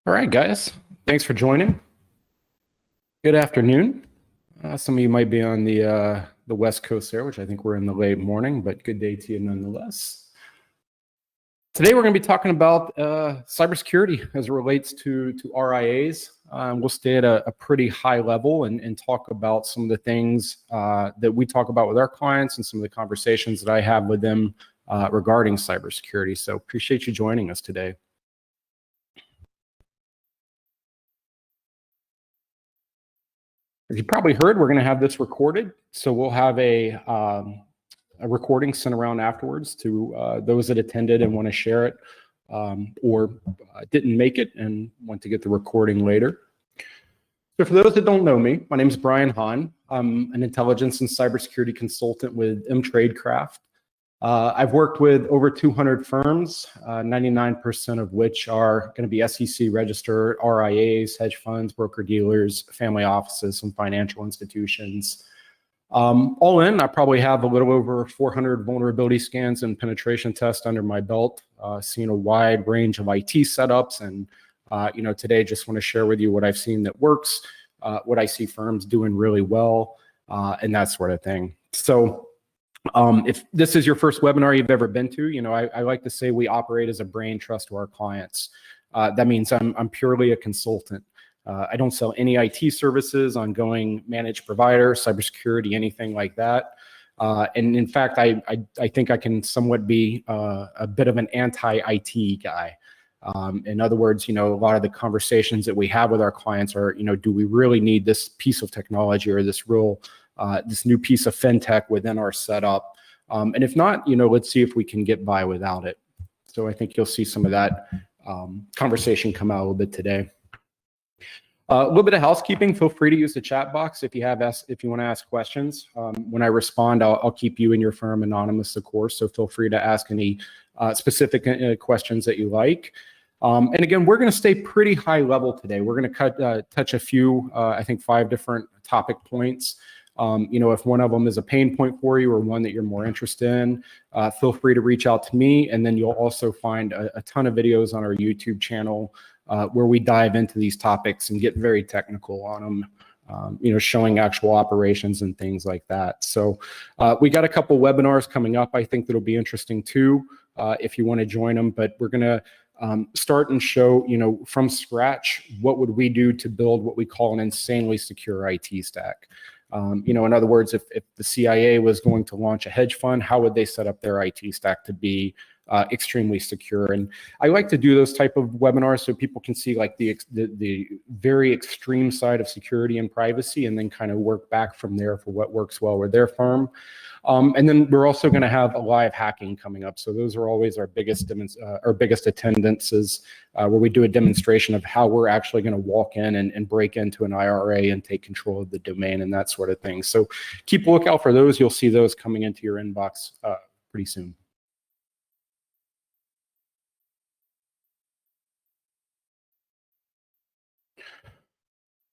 All right, guys, thanks for joining. Good afternoon. Some of you might be on the West Coast there, which I think we're in the late morning, but good day to you nonetheless. Today, we're going to be talking about cybersecurity as it relates to RIAs. We'll stay at a pretty high level and talk about some of the things that we talk about with our clients and some of the conversations that I have with them regarding cybersecurity. So appreciate you joining us today. As you probably heard, we're going to have this recorded. So we'll have a recording sent around afterwards to those that attended and want to share it or didn't make it and want to get the recording later. So for those that don't know me, my name is Brian Hahn. I'm an intelligence and cybersecurity consultant with Tradecraft. I've worked with over 200 firms, 99% of which are going to be SEC registered RIAs, hedge funds, broker-dealers, family offices, and financial institutions. All in, I probably have a little over 400 vulnerability scans and penetration tests under my belt, seen a wide range of IT setups, and today just want to share with you what I've seen that works, what I see firms doing really well, and that sort of thing. So if this is your first webinar you've ever been to, I like to say we operate as a brain trust to our clients. That means I'm purely a consultant. I don't sell any IT services, ongoing managed provider, cybersecurity, anything like that. And in fact, I think I can somewhat be a bit of an anti-IT guy. In other words, a lot of the conversations that we have with our clients are, do we really need this piece of technology or this new piece of fintech within our setup? And if not, let's see if we can get by without it. So I think you'll see some of that conversation come out a little bit today. A little bit of housekeeping. Feel free to use the chat box if you want to ask questions. When I respond, I'll keep you and your firm anonymous, of course. So feel free to ask any specific questions that you like. And again, we're going to stay pretty high level today. We're going to touch a few, I think 5 different topic points. If one of them is a pain point for you or one that you're more interested in, feel free to reach out to me. And then you'll also find a ton of videos on our YouTube channel where we dive into these topics and get very technical on them, showing actual operations and things like that. So we got a couple webinars coming up. I think that'll be interesting too, if you want to join them. But we're going to start and show, from scratch, what would we do to build what we call an insanely secure IT stack. In other words, if the CIA was going to launch a hedge fund, how would they set up their IT stack to be extremely secure? And I like to do those type of webinars so people can see like the very extreme side of security and privacy, and then kind of work back from there for what works well with their firm. And then we're also going to have a live hacking coming up. So those are always our biggest attendances, where we do a demonstration of how we're actually going to walk in and break into an IRA and take control of the domain and that sort of thing. So keep a lookout for those. You'll see those coming into your inbox pretty soon.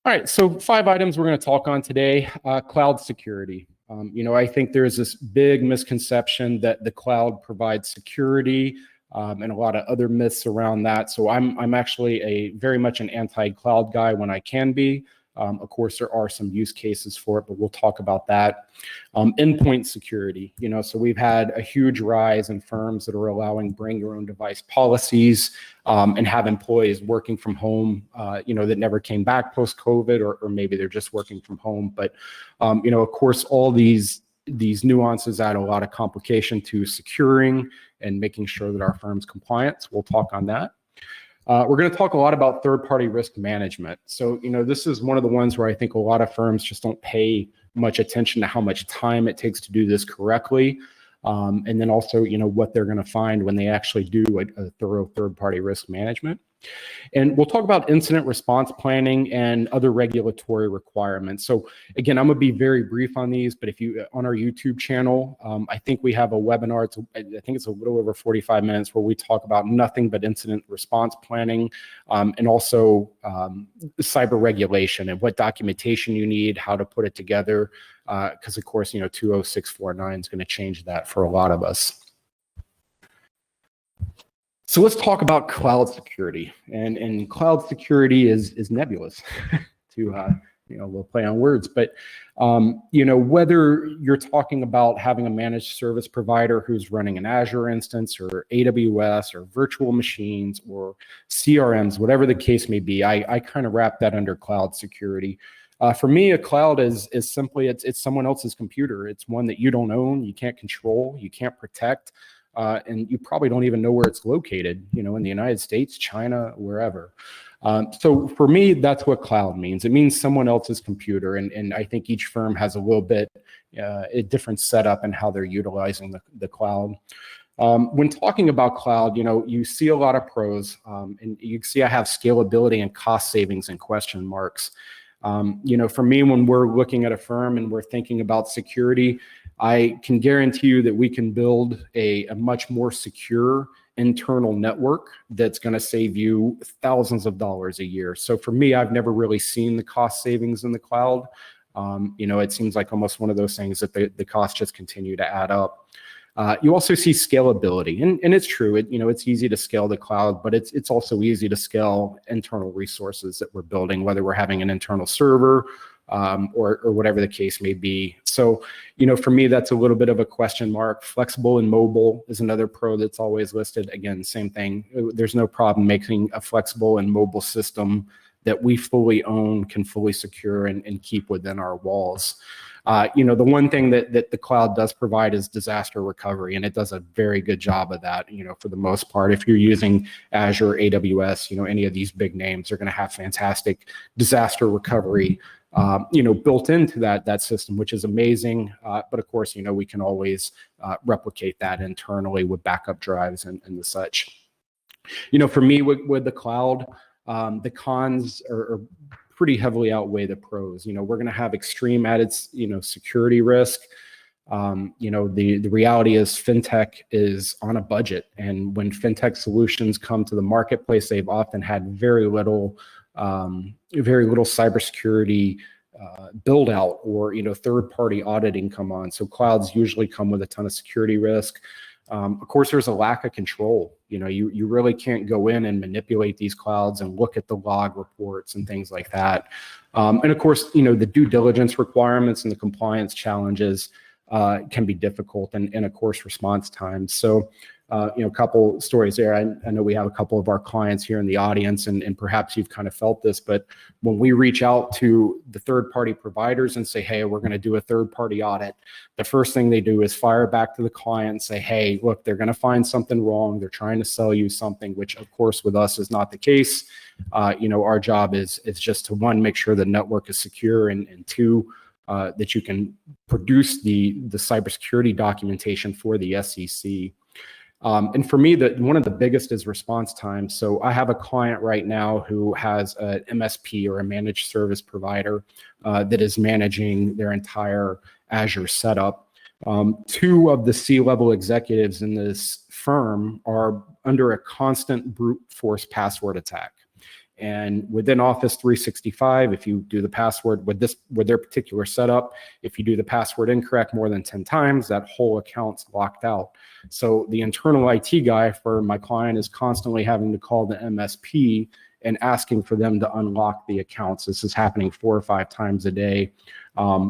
All right, so 5 items we're going to talk on today. Cloud security. I think there's this big misconception that the cloud provides security and a lot of other myths around that. So I'm actually very much an anti-cloud guy when I can be. Of course, there are some use cases for it, but we'll talk about that. Endpoint security, so we've had a huge rise in firms that are allowing bring your own device policies and have employees working from home, that never came back post-COVID, or maybe they're just working from home. But, of course, all these nuances add a lot of complication to securing and making sure that our firm's compliant. We'll talk on that. We're going to talk a lot about third-party risk management. So, this is one of the ones where I think a lot of firms just don't pay much attention to how much time it takes to do this correctly. And then also, what they're going to find when they actually do a thorough third-party risk management. And we'll talk about incident response planning and other regulatory requirements. So again, I'm going to be very brief on these, but if you on our YouTube channel, I think we have a webinar. I think it's a little over 45 minutes where we talk about nothing but incident response planning and also cyber regulation and what documentation you need, how to put it together. Because of course, 20649 is going to change that for a lot of us. So let's talk about cloud security, and cloud security is nebulous to we'll play on words, but whether you're talking about having a managed service provider who's running an Azure instance or AWS or virtual machines or CRMs, whatever the case may be, I kind of wrap that under cloud security. For me, a cloud is simply it's someone else's computer. It's one that you don't own, you can't control, you can't protect. And you probably don't even know where it's located, in the United States, China, wherever. So for me, that's what cloud means. It means someone else's computer. And I think each firm has a little bit a different setup in how they're utilizing the cloud. When talking about cloud, you see a lot of pros, and you see I have scalability and cost savings in question marks. For me, when we're looking at a firm and we're thinking about security, I can guarantee you that we can build a much more secure internal network that's going to save you thousands of dollars a year. So for me, I've never really seen the cost savings in the cloud. It seems like almost one of those things that the costs just continue to add up. You also see scalability, and it's true. It's easy to scale the cloud, but it's also easy to scale internal resources that we're building, whether we're having an internal server or whatever the case may be. So, for me, that's a little bit of a question mark. Flexible and mobile is another pro that's always listed. Again, same thing. There's no problem making a flexible and mobile system that we fully own, can fully secure and keep within our walls. The one thing that the cloud does provide is disaster recovery, and it does a very good job of that, for the most part. If you're using Azure, AWS, any of these big names are going to have fantastic disaster recovery built into that system, which is amazing. But of course, we can always replicate that internally with backup drives and the such. For me, with the cloud, the cons are pretty heavily outweigh the pros. We're going to have extreme added, security risk. The reality is fintech is on a budget, and when fintech solutions come to the marketplace, they've often had very little cybersecurity build out or third-party auditing come on. So clouds usually come with a ton of security risk. Of course, there's a lack of control. You really can't go in and manipulate these clouds and look at the log reports and things like that. And of course, the due diligence requirements and the compliance challenges can be difficult, and of course, response times. So, a couple stories there. I know we have a couple of our clients here in the audience, and perhaps you've kind of felt this, but when we reach out to the third-party providers and say, hey, we're going to do a third-party audit, the first thing they do is fire back to the client and say, hey, look, they're going to find something wrong. They're trying to sell you something, which of course with us is not the case. Our job is just to, one, make sure the network is secure, and two, that you can produce the cybersecurity documentation for the SEC. And for me, one of the biggest is response time. So I have a client right now who has an MSP or a managed service provider that is managing their entire Azure setup. Two of the C-level executives in this firm are under a constant brute force password attack. And within Office 365, if you do the password with their particular setup, if you do the password incorrect more than 10 times, that whole account's locked out. So the internal IT guy for my client is constantly having to call the MSP and asking for them to unlock the accounts. This is happening 4 or 5 times a day,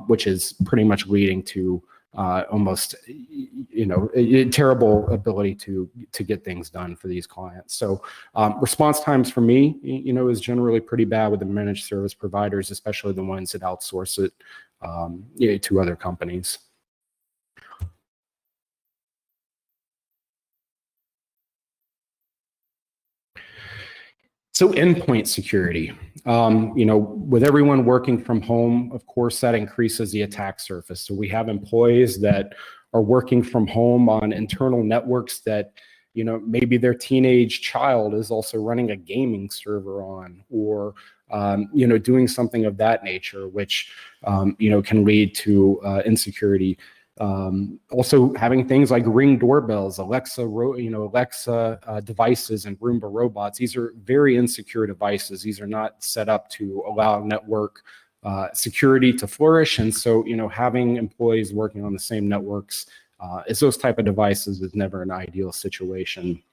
which is pretty much leading to almost, a terrible ability to get things done for these clients. So response times for me, is generally pretty bad with the managed service providers, especially the ones that outsource it to other companies. So endpoint security, with everyone working from home, of course, that increases the attack surface. So we have employees that are working from home on internal networks that, maybe their teenage child is also running a gaming server on, or, doing something of that nature, which, can lead to insecurity. Also having things like Ring doorbells, Alexa devices, and Roomba robots. These are very insecure devices. These are not set up to allow network security to flourish. And so, having employees working on the same networks as those type of devices is never an ideal situation.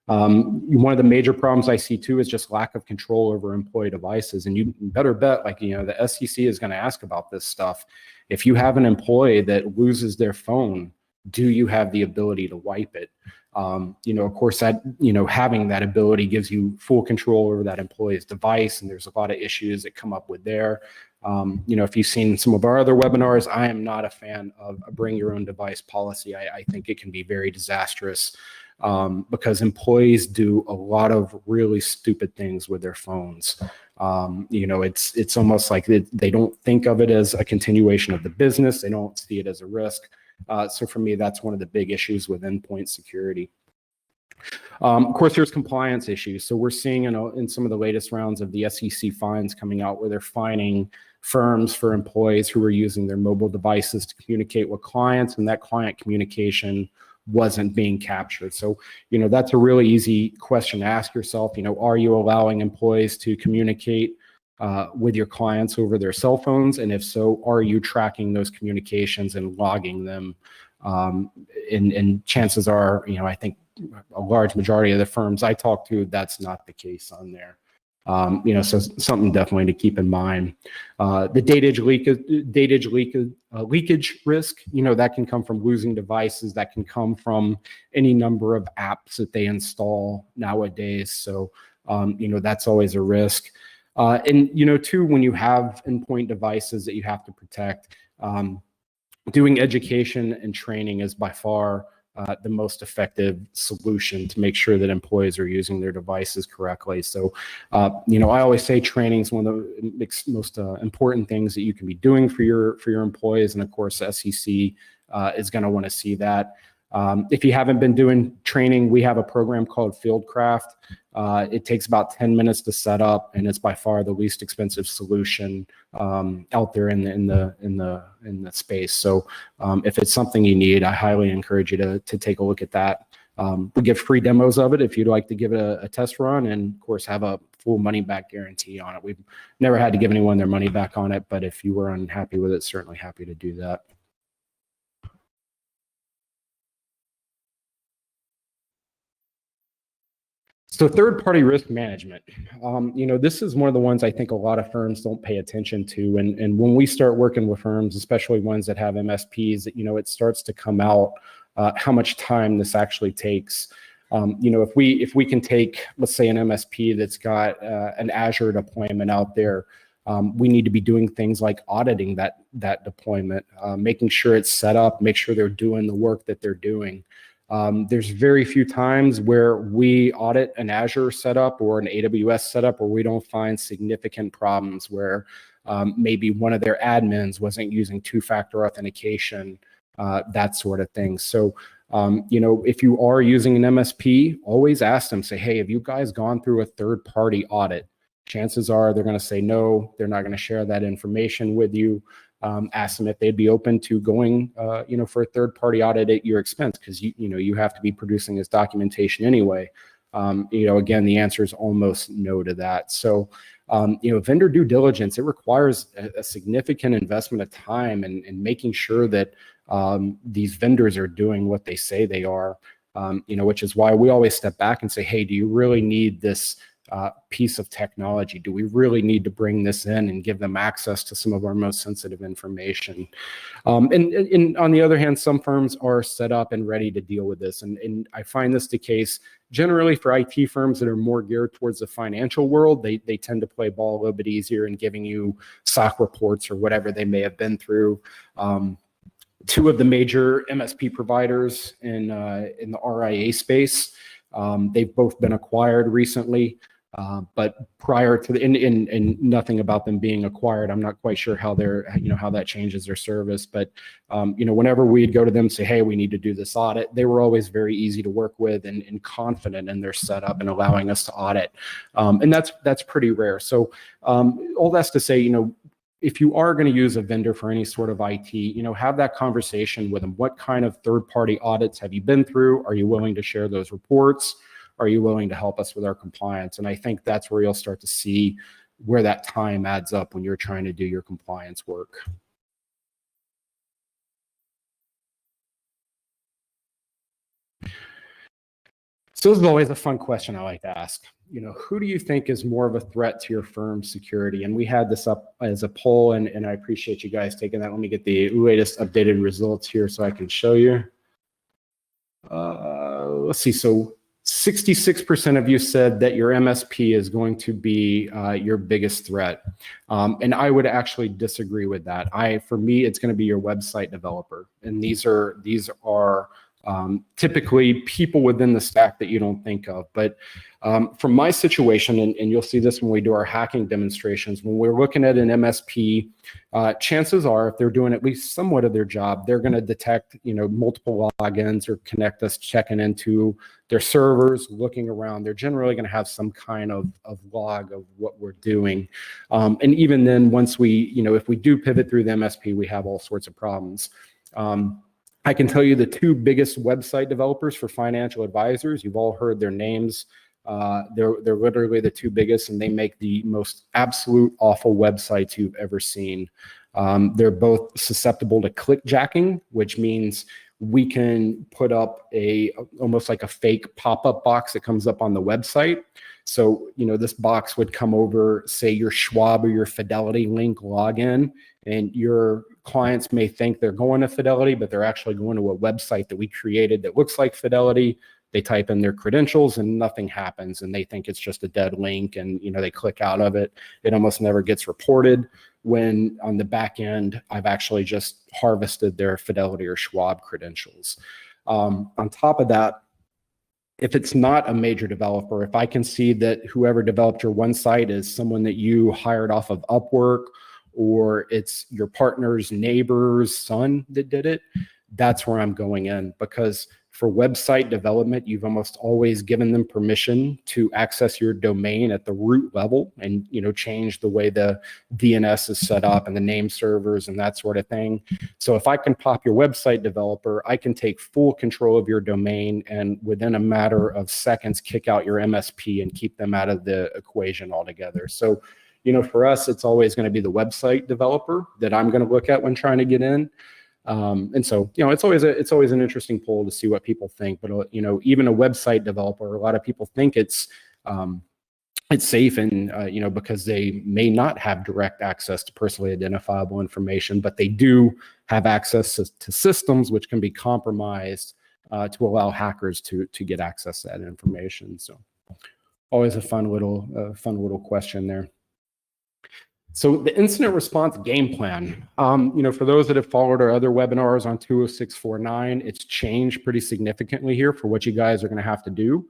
One of the major problems I see too is just lack of control over employee devices. And you better bet, like, the SEC is going to ask about this stuff. If you have an employee that loses their phone, do you have the ability to wipe it? Of course, that, having that ability gives you full control over that employee's device. And there's a lot of issues that come up with there. If you've seen some of our other webinars, I am not a fan of a bring your own device policy. I think it can be very disastrous. Because employees do a lot of really stupid things with their phones. It's almost like they don't think of it as a continuation of the business. They don't see it as a risk. So for me, that's one of the big issues with endpoint security. Of course, there's compliance issues. So we're seeing in some of the latest rounds of the SEC fines coming out where they're fining firms for employees who are using their mobile devices to communicate with clients, and that client communication wasn't being captured. So, that's a really easy question to ask yourself. Are you allowing employees to communicate with your clients over their cell phones? And if so, are you tracking those communications and logging them? And chances are, I think a large majority of the firms I talk to, that's not the case on there. So something definitely to keep in mind. The leakage risk, that can come from losing devices, that can come from any number of apps that they install nowadays. So, that's always a risk. And, too, when you have endpoint devices that you have to protect, doing education and training is by far the most effective solution to make sure that employees are using their devices correctly. So, I always say training is one of the most important things that you can be doing for your employees. And of course, the SEC is going to want to see that. If you haven't been doing training, we have a program called Fieldcraft. It takes about 10 minutes to set up, and it's by far the least expensive solution out there in the space. So if it's something you need, I highly encourage you to take a look at that. We give free demos of it if you'd like to give it a test run, and of course have a full money back guarantee on it. We've never had to give anyone their money back on it, but if you were unhappy with it, certainly happy to do that. So third-party risk management, this is one of the ones I think a lot of firms don't pay attention to. And when we start working with firms, especially ones that have MSPs, it starts to come out how much time this actually takes. If we can take, let's say, an MSP that's got an Azure deployment out there, we need to be doing things like auditing that deployment, making sure it's set up, make sure they're doing the work that they're doing. There's very few times where we audit an Azure setup or an AWS setup where we don't find significant problems where maybe one of their admins wasn't using two-factor authentication, that sort of thing. So, if you are using an MSP, always ask them, say, hey, have you guys gone through a third-party audit? Chances are they're going to say no, they're not going to share that information with you. Ask them if they'd be open to going, for a third-party audit at your expense, because you have to be producing this documentation anyway. Again, the answer is almost no to that. So, vendor due diligence, it requires a significant investment of time in making sure that these vendors are doing what they say they are. Which is why we always step back and say, hey, do you really need this piece of technology? Do we really need to bring this in and give them access to some of our most sensitive information? And on the other hand, some firms are set up and ready to deal with this. And I find this the case generally for IT firms that are more geared towards the financial world. They tend to play ball a little bit easier in giving you SOC reports or whatever they may have been through. Two of the major MSP providers in the RIA space, they've both been acquired recently. But prior to and nothing about them being acquired, I'm not quite sure how how that changes their service. But whenever we'd go to them and say, hey, we need to do this audit, they were always very easy to work with and confident in their setup and allowing us to audit. And that's pretty rare. So all that's to say, if you are going to use a vendor for any sort of IT, have that conversation with them. What kind of third-party audits have you been through? Are you willing to share those reports? Are you willing to help us with our compliance? And I think that's where you'll start to see where that time adds up when you're trying to do your compliance work. So this is always a fun question I like to ask. Who do you think is more of a threat to your firm's security? And we had this up as a poll, and I appreciate you guys taking that. Let me get the latest updated results here so I can show you. Let's see. So 66% of you said that your MSP is going to be your biggest threat. And I would actually disagree with that. For me, it's going to be your website developer. And these are typically people within the stack that you don't think of. But from my situation, and you'll see this when we do our hacking demonstrations, when we're looking at an MSP, chances are if they're doing at least somewhat of their job, they're going to detect multiple logins or connect us checking into their servers, looking around. They're generally going to have some kind of log of what we're doing. And even then, once we, if we do pivot through the MSP, we have all sorts of problems. I can tell you the two biggest website developers for financial advisors, you've all heard their names. They're literally the two biggest, and they make the most absolute awful websites you've ever seen. They're both susceptible to clickjacking, which means we can put up almost like a fake pop-up box that comes up on the website. So, this box would come over, say your Schwab or your Fidelity link login, and your clients may think they're going to Fidelity, but they're actually going to a website that we created that looks like Fidelity. They type in their credentials and nothing happens, and they think it's just a dead link, and they click out of it. It almost never gets reported, when on the back end, I've actually just harvested their Fidelity or Schwab credentials. On top of that, if it's not a major developer, if I can see that whoever developed your one site is someone that you hired off of Upwork, or it's your partner's neighbor's son that did it, that's where I'm going in. Because for website development, you've almost always given them permission to access your domain at the root level and change the way the DNS is set up and the name servers and that sort of thing. So if I can pop your website developer, I can take full control of your domain and within a matter of seconds kick out your MSP and keep them out of the equation altogether. So for us, it's always going to be the website developer that I'm going to look at when trying to get in. And so, it's always an interesting poll to see what people think. But even a website developer, a lot of people think it's safe, and because they may not have direct access to personally identifiable information, but they do have access to systems which can be compromised to allow hackers to get access to that information. So, always a fun little question there. So the incident response game plan, for those that have followed our other webinars on 20649, it's changed pretty significantly here for what you guys are going to have to do.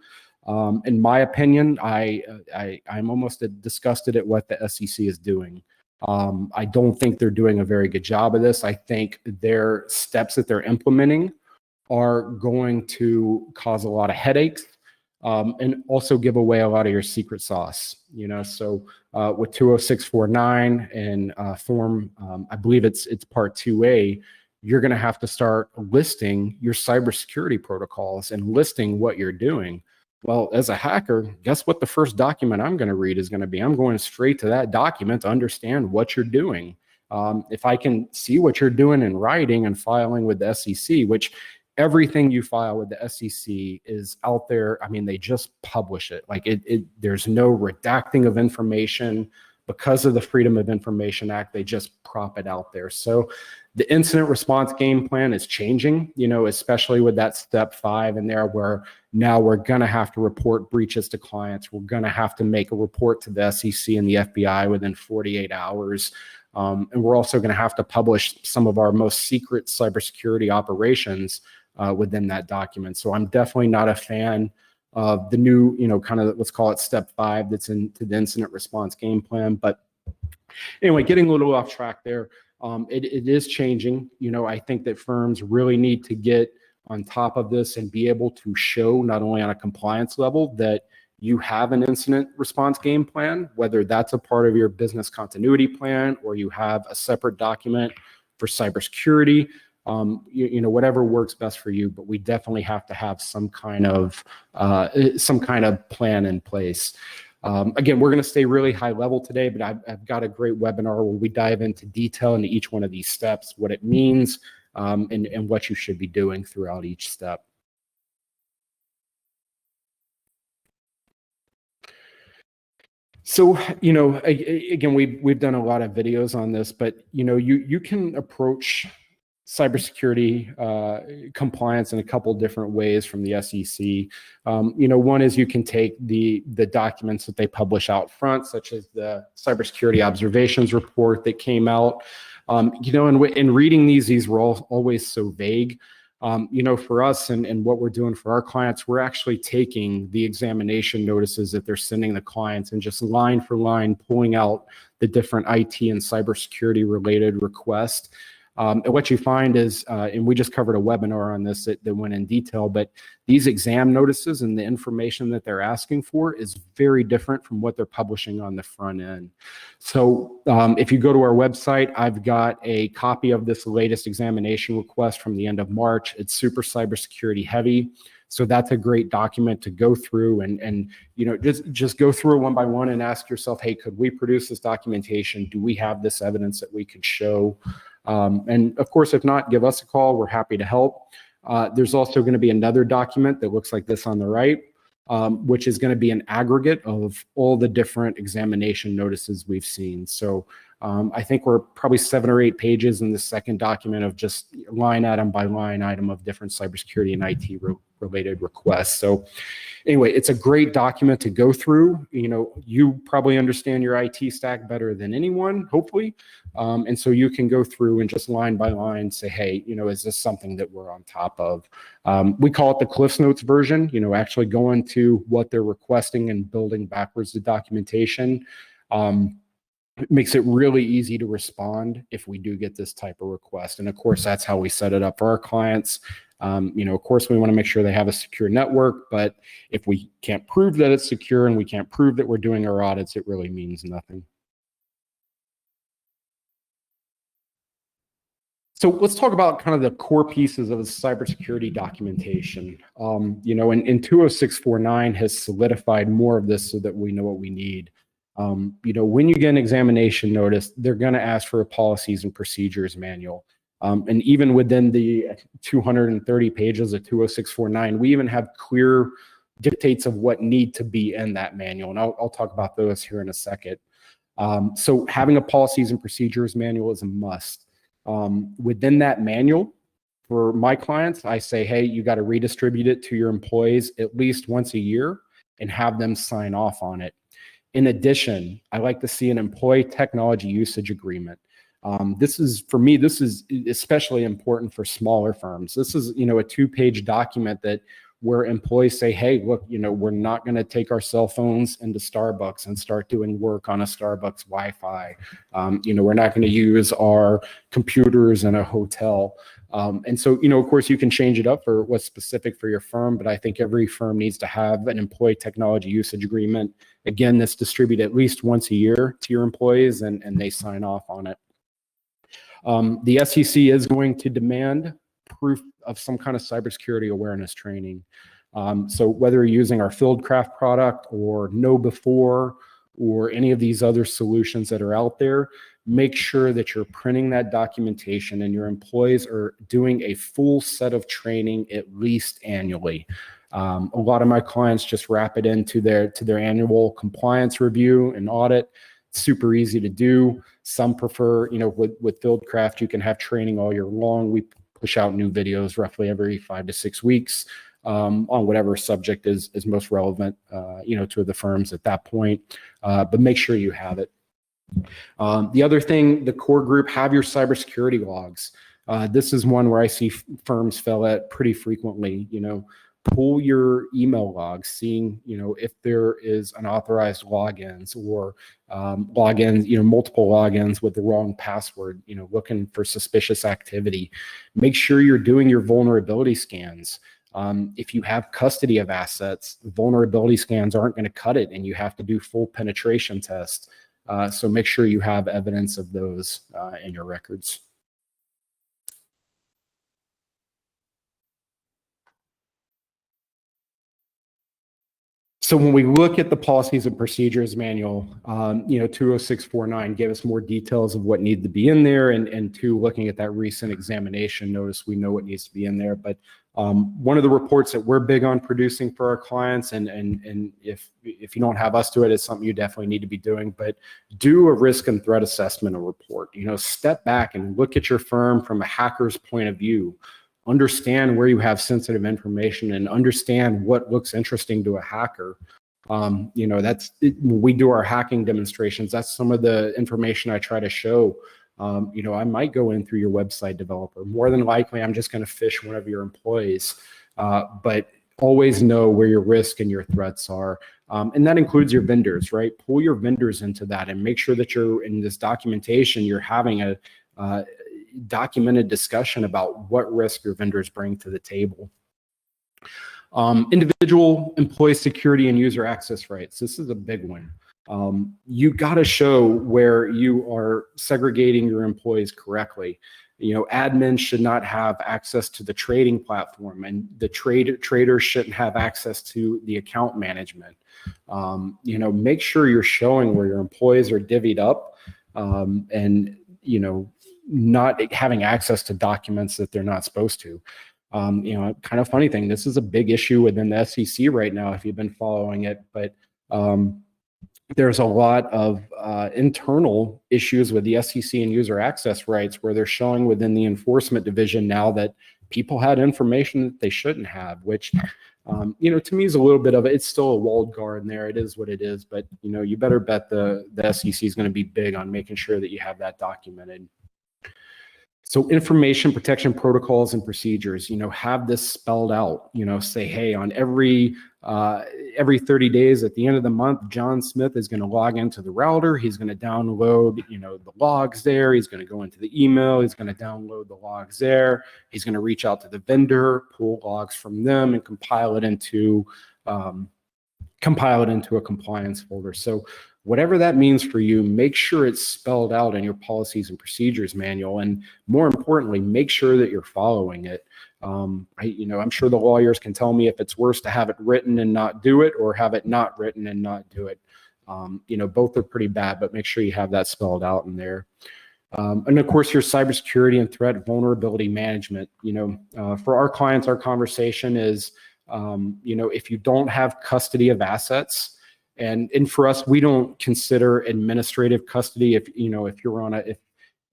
In my opinion, I'm almost disgusted at what the SEC is doing. I don't think they're doing a very good job of this. I think their steps that they're implementing are going to cause a lot of headaches. And also give away a lot of your secret sauce, So with 20649 and form, I believe it's part 2A, you're going to have to start listing your cybersecurity protocols and listing what you're doing. Well, as a hacker, guess what the first document I'm going to read is going to be? I'm going straight to that document to understand what you're doing. If I can see what you're doing in writing and filing with the SEC, which everything you file with the SEC is out there. I mean, they just publish it. Like there's no redacting of information because of the Freedom of Information Act. They just prop it out there. So the incident response game plan is changing, especially with that step 5 in there, where now we're going to have to report breaches to clients. We're going to have to make a report to the SEC and the FBI within 48 hours. And we're also going to have to publish some of our most secret cybersecurity operations within that document. So I'm definitely not a fan of the new, kind of, let's call it step 5 that's into the incident response game plan. But anyway, getting a little off track there, it is changing. I think that firms really need to get on top of this and be able to show not only on a compliance level that you have an incident response game plan, whether that's a part of your business continuity plan or you have a separate document for cybersecurity. Whatever works best for you, but we definitely have to have some kind of plan in place. Again, we're going to stay really high level today, but I've got a great webinar where we dive into detail into each one of these steps, what it means, and what you should be doing throughout each step. So, again, we've done a lot of videos on this, but you can approach cybersecurity compliance in a couple different ways from the SEC. One is you can take the documents that they publish out front, such as the Cybersecurity Observations Report that came out. In reading these were always so vague. For us and what we're doing for our clients, we're actually taking the examination notices that they're sending the clients and just line for line pulling out the different IT and cybersecurity related requests. And what you find is, and we just covered a webinar on this that went in detail, but these exam notices and the information that they're asking for is very different from what they're publishing on the front end. So if you go to our website, I've got a copy of this latest examination request from the end of March. It's super cybersecurity heavy. So that's a great document to go through and just go through it one by one and ask yourself, hey, could we produce this documentation? Do we have this evidence that we could show? And of course, if not, give us a call. We're happy to help. There's also going to be another document that looks like this on the right, which is going to be an aggregate of all the different examination notices we've seen. So I think we're probably 7 or 8 pages in the second document of just line item by line item of different cybersecurity and IT related requests. So anyway, it's a great document to go through. You probably understand your IT stack better than anyone, hopefully. And so you can go through and just line by line say, hey, is this something that we're on top of? We call it the Cliffs Notes version, actually going to what they're requesting and building backwards the documentation. It makes it really easy to respond if we do get this type of request. And of course, that's how we set it up for our clients. Of course, we want to make sure they have a secure network, but if we can't prove that it's secure and we can't prove that we're doing our audits, it really means nothing. So let's talk about kind of the core pieces of the cybersecurity documentation. And 20649 has solidified more of this so that we know what we need. When you get an examination notice, they're going to ask for a policies and procedures manual. And even within the 230 pages of 20649, we even have clear dictates of what need to be in that manual. And I'll talk about those here in a second. So having a policies and procedures manual is a must. Within that manual, for my clients, I say, hey, you got to redistribute it to your employees at least once a year and have them sign off on it. In addition, I like to see an employee technology usage agreement. This is especially important for smaller firms. This is, a 2-page document where employees say, hey, look, we're not going to take our cell phones into Starbucks and start doing work on a Starbucks Wi-Fi. We're not going to use our computers in a hotel. And so, of course, you can change it up for what's specific for your firm, but I think every firm needs to have an employee technology usage agreement. Again, that's distributed at least once a year to your employees and they sign off on it. The SEC is going to demand proof of some kind of cybersecurity awareness training. So whether you're using our Fieldcraft product or KnowBe4 or any of these other solutions that are out there, make sure that you're printing that documentation and your employees are doing a full set of training at least annually. A lot of my clients just wrap it into their annual compliance review and audit. Super easy to do. Some prefer, with Fieldcraft, you can have training all year long. We push out new videos roughly every 5 to 6 weeks on whatever subject is most relevant, to the firms at that point. But make sure you have it. The other thing, the core group, have your cybersecurity logs. This is one where I see firms fail at pretty frequently. Pull your email logs, seeing if there is unauthorized logins or logins, multiple logins with the wrong password, looking for suspicious activity. Make sure you're doing your vulnerability scans. If you have custody of assets, vulnerability scans aren't going to cut it, and you have to do full penetration tests. So make sure you have evidence of those in your records. So when we look at the policies and procedures manual, 20649 gave us more details of what needed to be in there, and two, looking at that recent examination notice, we know what needs to be in there. But one of the reports that we're big on producing for our clients, and if you don't have us do it, it's something you definitely need to be doing, but do a risk and threat assessment or report. Step back and look at your firm from a hacker's point of view. Understand where you have sensitive information and understand what looks interesting to a hacker. When we do our hacking demonstrations, that's some of the information I try to show. I might go in through your website developer. More than likely, I'm just going to phish one of your employees, but always know where your risk and your threats are. And that includes your vendors, right? Pull your vendors into that and make sure that you're in this documentation, you're having a documented discussion about what risk your vendors bring to the table. Individual employee security and user access rights. This is a big one. You got to show where you are segregating your employees correctly. Admins should not have access to the trading platform, and the traders shouldn't have access to the account management. Make sure you're showing where your employees are divvied up, and not having access to documents that they're not supposed to. Kind of funny thing, this is a big issue within the SEC right now, if you've been following it, but there's a lot of internal issues with the SEC and user access rights, where they're showing within the enforcement division now that people had information that they shouldn't have, which to me is a little bit of it's still a walled garden there. It is what it is, but you better bet the SEC is going to be big on making sure that you have that documented. So information protection protocols and procedures, have this spelled out, say, hey, on every 30 days at the end of the month, John Smith is going to log into the router. He's going to download, the logs there. He's going to go into the email. He's going to download the logs there. He's going to reach out to the vendor, pull logs from them, and compile it into a compliance folder. So whatever that means for you, make sure it's spelled out in your policies and procedures manual, and more importantly, make sure that you're following it. I'm sure the lawyers can tell me if it's worse to have it written and not do it, or have it not written and not do it. Both are pretty bad, but make sure you have that spelled out in there. And of course, your cybersecurity and threat vulnerability management. For our clients, our conversation is, if you don't have custody of assets, and for us, we don't consider administrative custody if you're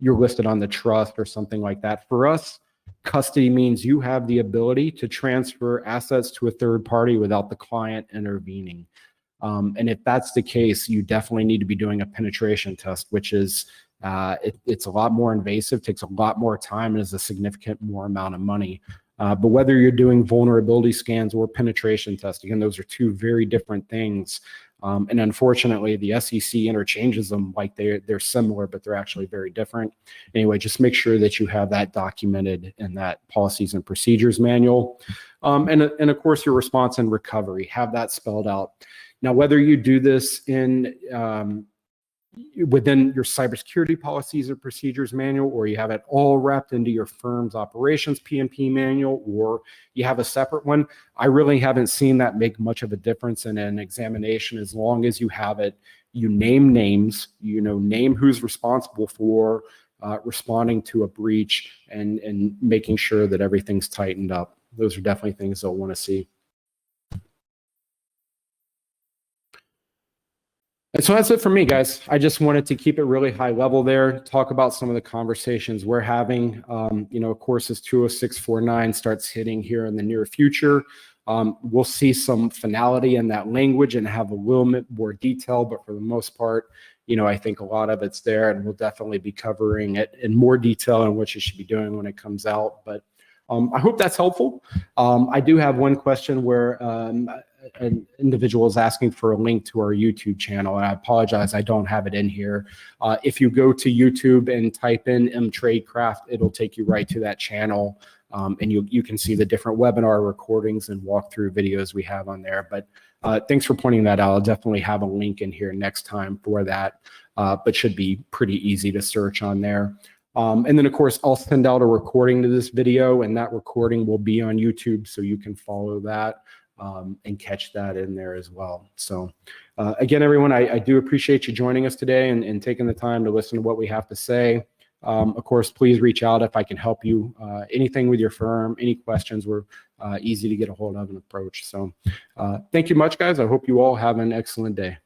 listed on the trust or something like that. For us, custody means you have the ability to transfer assets to a third party without the client intervening. And if that's the case, you definitely need to be doing a penetration test, which is it's a lot more invasive, takes a lot more time, and is a significant more amount of money. But whether you're doing vulnerability scans or penetration testing, again, those are two very different things. And unfortunately, the SEC interchanges them like they're similar, but they're actually very different. Anyway, just make sure that you have that documented in that policies and procedures manual. And of course, your response and recovery, have that spelled out. Now, whether you do this within your cybersecurity policies or procedures manual, or you have it all wrapped into your firm's operations PMP manual, or you have a separate one, I really haven't seen that make much of a difference in an examination, as long as you have it, you name names, name who's responsible for responding to a breach, and making sure that everything's tightened up. Those are definitely things they'll want to see. And so that's it for me, guys. I just wanted to keep it really high level there, talk about some of the conversations we're having. Of course, as 20649 starts hitting here in the near future, we'll see some finality in that language and have a little bit more detail, but for the most part, I think a lot of it's there, and we'll definitely be covering it in more detail on what you should be doing when it comes out. But I hope that's helpful. I do have one question where an individual is asking for a link to our YouTube channel, and I apologize, I don't have it in here. If you go to YouTube and type in mTradecraft, it'll take you right to that channel, and you can see the different webinar recordings and walkthrough videos we have on there. But thanks for pointing that out. I'll definitely have a link in here next time for that, but should be pretty easy to search on there. And then, of course, I'll send out a recording to this video, and that recording will be on YouTube, so you can follow that. and catch that in there as well. So again, everyone, I do appreciate you joining us today and taking the time to listen to what we have to say. Of course, please reach out if I can help you. Anything with your firm, any questions, we're easy to get a hold of and approach. So thank you much, guys. I hope you all have an excellent day.